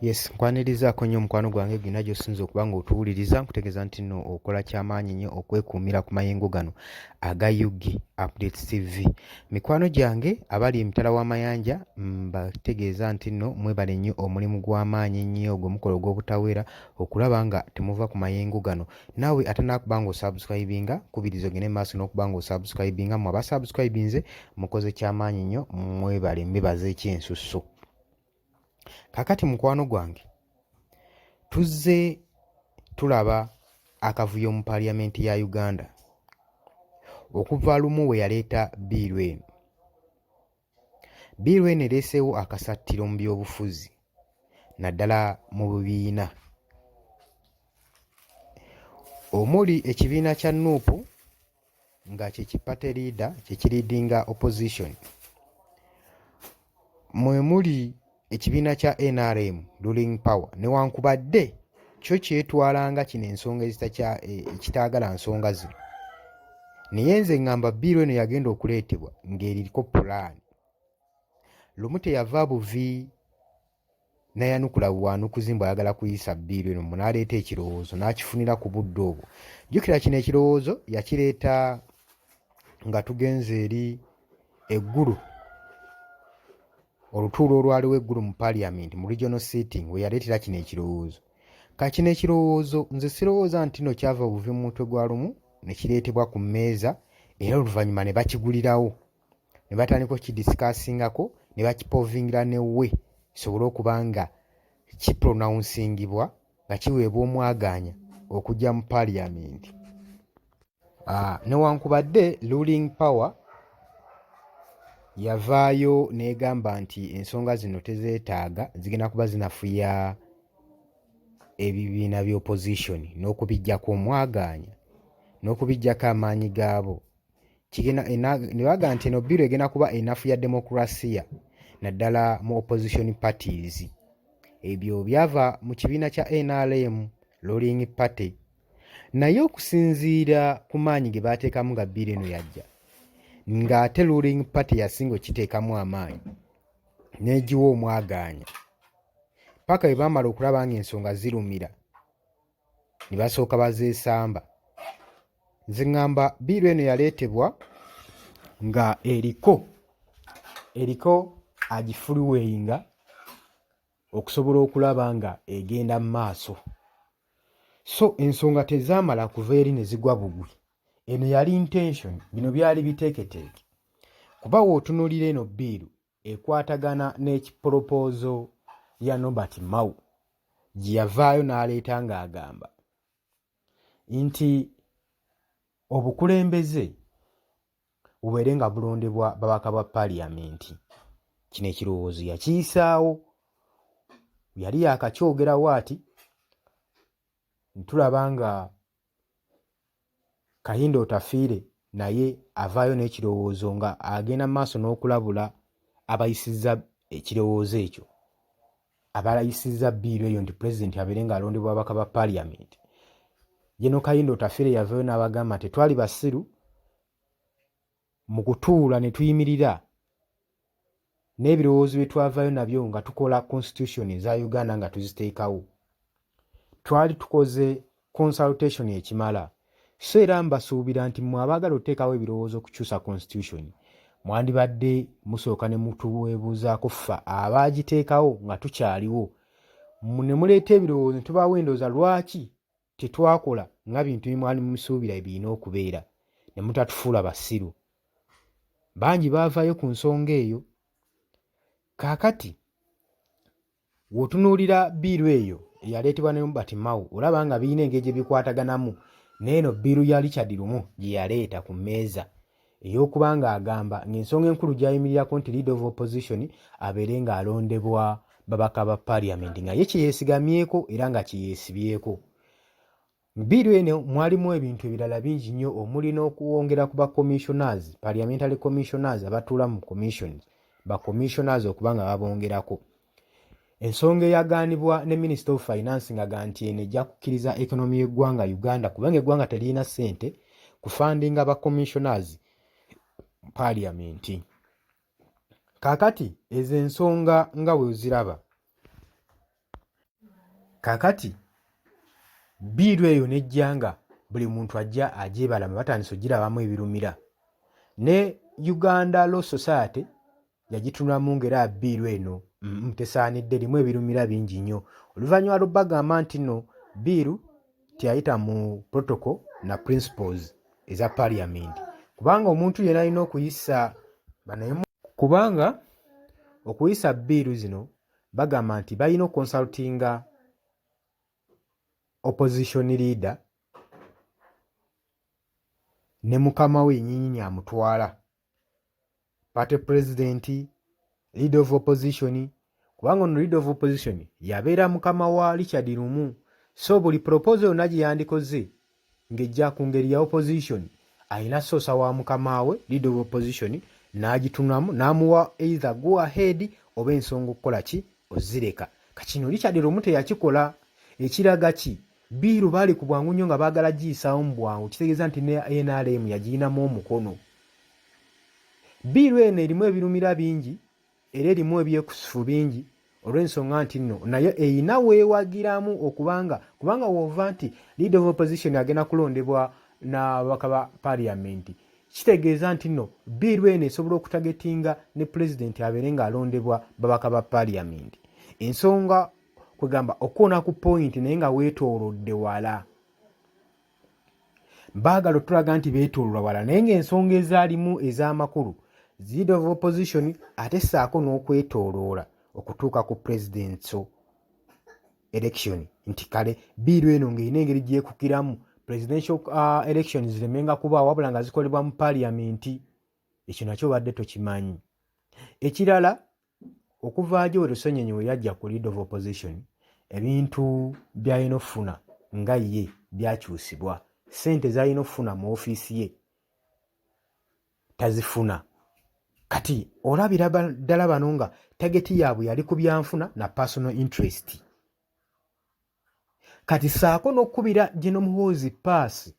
Yes, nkwanirizaako nnyo mukwano gwange gwonna gy'osinza okuba ng'otuwuliriza nkutegeeza nti nno okola kyamaanyi nnyo okwekuumira ku mayengo gano aga UG Updates TV. Mikwano gyange abali emitala w'amayanja mbategeeza nti nno mwebale nnyo omulimu gw'amaanyi ennyo ogw'omukolo ogw'obutawera okulaba nga temuva ku mayengo gano. Naawe ate naakuba ng'osubscribinga kubiriza ogende maaso n'okuba ng'osubscribinga mmwe abasubscribinze mukoze kyamaanyi nnyo mwebale mbebaza ekyensusso. Kakati mukwano gwange tuzze tulaba akavuyo mu Paaliyamenti ya Uganda okuva Lumu we yaleeta bbiiru eno. Bbiiru eno ereeseewo akasattiro mu byobufuzi naddala mu bibiina omuli ekibiina kya Nuupu nga kye kipate leader kye kiriidinga opposition, mwe muli ekibiina kya NRM ruling power newankubadde kyo kyetwalanga kino ensonga ekitaagala nsonga zino, naye nze ŋŋamba bbiiru eno yagenda okuleetebwa ng'eriko pulaani. Lumu teyava buvi nayanukula bwanukuzi mbw ayagala kuyisa bbiiru eno mu n'aleeta ekirowoozo n'akifunira ku budde obwo. Jjukira kino ekirowoozo yakireeta nga tugenze eri eggulu, olutuulo olwaliwo eggulu mu Paaliyamenti mu regional sitting we yaleetera kino ekirowoozo. Kino ekirowoozo nze sirowooza nti no kyava buvi mu mutwe gwa Lumu ne kireetebwa ku mmeeza era oluvannyuma ne bakigulirawo ne batandika okukidisikaasingako ne bakipovingira newe kisobole okuba nga kipronounsingibwa nga kiweebwa omwagaanya okujja mu Paaliyamenti. Newankubadde ruling power yavaayo n'egamba nti ensonga zino tezeetaaga, zigenda kuba zinafuya ebibiina by'opposition n'okubiggyako omwagaanya n'okubiggyako amaanyi gaabo. Ne baga nti eno bbiiru egenda kuba enafuya demokrasiya naddala mu opposition parties. Ebyo byava mu kibiina kya NRM ruling party, naye okusinziira ku maanyi ge baateekamu nga bbiiru eno yajja ng'ate ruling party yasinga okiteekamu amaanyi n'egiwa omwagaanya paka bwe baamala okulaba ng'ensonga zirumira ne basooka bazeesamba. Nze ŋŋamba bbiiru eno yaleetebwa nga eriko agifuluweyinga okusobola okulaba nga egenda mu maaso. So ensonga tezaamala kuva eri ne zigwa bugwi. Eno yali intention, bino byali biteeketeeke. Kuba w'otunuulira eno bbiiru ekwatagana n'ekipolopoozo ya Nobert Mao gye yavaayo n'aleeta ng'agamba nti obukulembeze bubeere nga bulondebwa babaka ba Paaliyamenti. Kino ekirowoozo yakiyisaawo, yali yakakyogerawo ati ntulaba nga Kayindo Otafiire naye avaayo n'ekirowoozo nga agenda mu maaso n'okulabula abayisizza ekirowoozo ekyo, abalayisizza bbiiru eyo nti pulezidenti abeere ng'alondebwa ababaka ba Paaliyamenti. Yeno Kayindo Otafiire yavaayo n'abagamba nti twali basiru mu kutuula ne tuyimirira n'ebirowoozo bye twavaayo nabyo nga tukola constitution za Uganda nga tuziteekawo. Twali tukoze consultation ekimala. So era mbasuubira nti mmwe abaagala okuteekawo ebirowoozo okukyusa constitution mwandibadde musooka ne mutuweebuuzaako ffa abaagiteekawo nga tukyaliwo, ne muleeta ebirowoozo ne tubaawo endowooza lwaki tetwakola nga bintu bimwali mumusuubira birina okubeera, ne mutatufuula basiru. Bangi baavaayo ku nsonga eyo. Kaakati w'otunuulira bbiiru eyo eyaleetebwa ne Nobert Mao olaba nga birina engeri gye bikwataganamu n'eno bbiiru ya Richard Lumu gye yaleeta ku mmeeza ey'okuba ng'agamba ng'ensonga enkulu gy'ayimirirako nti leader of opposition abeere ng'alondebwa babaka ba Paaliyamenti nga ye kyeyeesigamyeko era nga kyeyeesibyeko. Bbiiru eno mwalimu ebintu ebirala bingi nnyo omuli n'okuwongera ku ba commissioners, parliamentary commissioners abatuula mu commissions, ba commissioners okuba nga babongerako. Ensonga eyagaanibwa ne Minister of Finance nga nti eno ejja kukkiriza economy y'eggwanga Uganda kubanga eggwanga teririna ssente kufandinga ba commissioners Paaliyamenti. Kaakati ezo ensonga nga bwe ziraba Kakati bbiiru eyo n'ejjanga buli muntu ajja agyebalama batandise ogirabamu ebirumira. Ne Uganda Law Society yagitunulamu ng'era bbiiru eno tesaanidde erimu ebirumira bingi nnyo. Oluvannyuma lwo bagamba nti nno bbiiru teyayita mu protocol na principles eza parliament, kubanga omuntu yenna alina okuyisa kubanga okuyisa bbiiru zino bagamba nti balina okonsultinga opposition leader ne mukama we yennyini amutwala, party president, leader of opposition, kubanga ono leader of opposition yabeera mukama wa Richard Lumu. So buli proposal yonna gye yandikoze ng'ejja ku ngeri ya opposition alina sosa wa mukama we leader of opposition n'agitunamu n'amuwa either go ahead oba ensonga okukola ki ozireka. Kakino Richard Lumu teyakikola. Ekiraga ki? Bbiiru baali ku bwangu nnyo nga baagala giyisaawo mu bwangu, kitegeeza nti ne NRM yagiyinamu omukono. Bbiiru eno erimu ebirumira bingi era erimu ebyekusifu bingi olw'ensonga nti nno naye eyina weewagiramu kubanga w'ova nti leader of opposition agenda kulondebwa n'ababaka ba parliament, kitegeeza nti nno bbiiru eno esobola okutagetinga ne president abeere ng'alondebwa babaka ba parliament. Ensonga kwegamba okukoona ku point naye nga weetoolodde wala. Baagala otulaga nti beetoololwa wala naye ng'ensonga ezaalimu ez'amakulu leader of opposition ate ssaako n'okwetooloola okutuuka ku presidential election, nti kale bbiiru eno ng'erina engeri gyekukiramu presidential elections ziremenga kuba wabula nga zikolebwa mu parliament. Ekyo nakyo badde tokimanyi. Ekirala okuva gye Wetusonyenyi we yajja ku leader of opposition, ebintu by'alina okufuna nga ye byakyusibwa. Ssente z'alina okufuna mu ofiisi ye tazifuna. Kati olabira ddala bano nga tageti yaabwe yali ku byanfuna na personal interest. Kati saako n'okkubira General Muhoozi paasi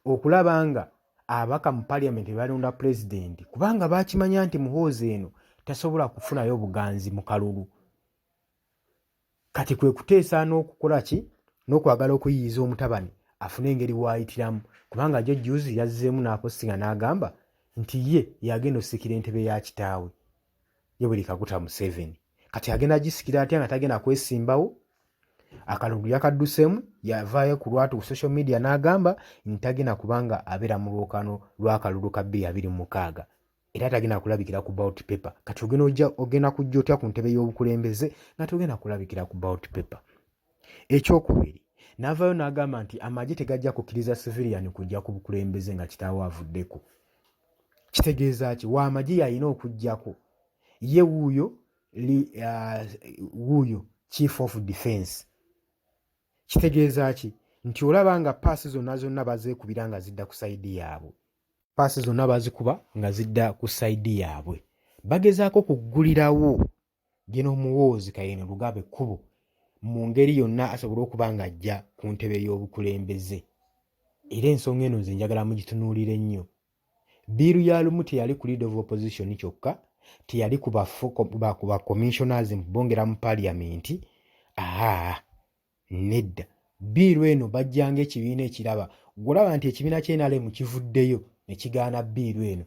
okulaba nga abaka mu parliament balonda president, kubanga baakimanya nti Muhoozi eno tasobola kufunayo buganzi mu kalulu. Kati kwe kuteesa n'okukola ki? N'okwagala okuyiyiza omutabani afune engeri w'ayitiramu, kubanga jo juzi yazzeemu n'apostinga n'agamba nti ye yagenda osikira entebe ya kitaawe Yoweri Kaguta Museveni. Kati agenda gisikira atya nga tagenda kwesimbawo? Akalulu yakadduseemu, yavaayo ku lwatu ku social media n'agamba nti tagenda kubanga abeera mu lwokaano lw'akalulu ka 2026 era tagenda kulabikira ku ballot paper. Kati ogenda kujja otya ku ntebe y'obukulembeze nga togenda kulabikira ku ballot paper? Ekyokubiri, n'avaayo n'agamba nti amagye tegajja kukkiriza civilian kujja ku bukulembeze nga kitaawe avuddeko. Kitegeeza ki? W'amagye yalina okugjako ye wuuyo chief of defense. Kitegeeza ki? Nti olaba nga paasi zonna bazeekubira nga zidda ku sayidi yaabwe. Paasi zonna bazikuba nga zidda ku sayidi yaabwe. Bagezaako kuggulirawo General Muhoozi Kayini Lugabe ekkubo mu ngeri yonna asobole okuba nga ajja ku ntebe y'obukulembeze. Era ensonga eno nze njagala mugitunuulire nnyo. Bbiiru ya Lumu teyali ku leader of opposition kyokka, teyali ku ba commissioners bongera mu parliament. Nedda. Bbiiru eno bajjanga ekibiina ekiraba. Gwolaba nti ekibiina ky'NRM kivuddeyo ne kigaana bbiiru eno.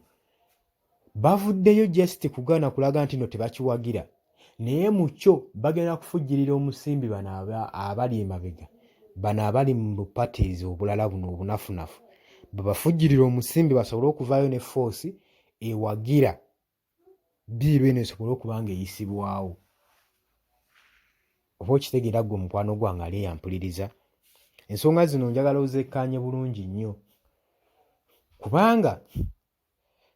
Bavuddeyo just kugaana kulaga nti no tebakiwagira. Naye mu kyo bagenda kufujjirira omusimbi bano abali emabega. Bano abali mu parties obulala buno obunafunafu. Babafujjirira omusimbi basobole okuvaayo ne force ewagira bbiiru eno esobole okuba nga eyisibwawo. Oba okitegeera ggwe mukwano gwange ali eyampuliriza. Ensonga zino njagala ozekkaanye bulungi nnyo, kubanga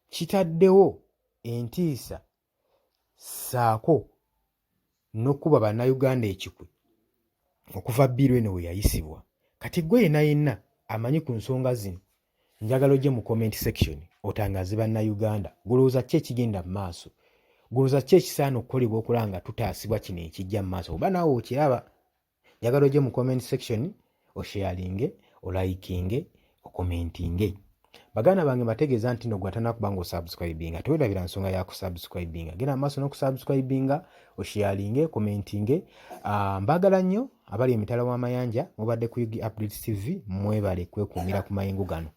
kitaddewo entiisa ssaako n'okkuba bannayuganda ekikwe okuva bbiiru eno we yayisibwa. Kati gwe yenna amanyi ku nsonga zino, njagala ojje mu comment section otangaaze bannayuganda. Golowooza ki ekigenda mu maaso? Golowooza ki ekisaana okukolebwa okulaba nga tutaasibwa kino ekijja mu maaso? Oba naawe okiraba? Njagala ojje mu comment section osharinge, olaikinge, okomentinge. baganda bange mbategeeza nti no gwatana kubanga osubscribinga tewerabira nsonga ya kusubscribinga genda amaaso n'okusubscribinga osharinge commentinge. Mbagala nnyo abali emitala w'amayanja mubadde ku Yugi Updates TV mwebale kwekuumira ku mayengo gano.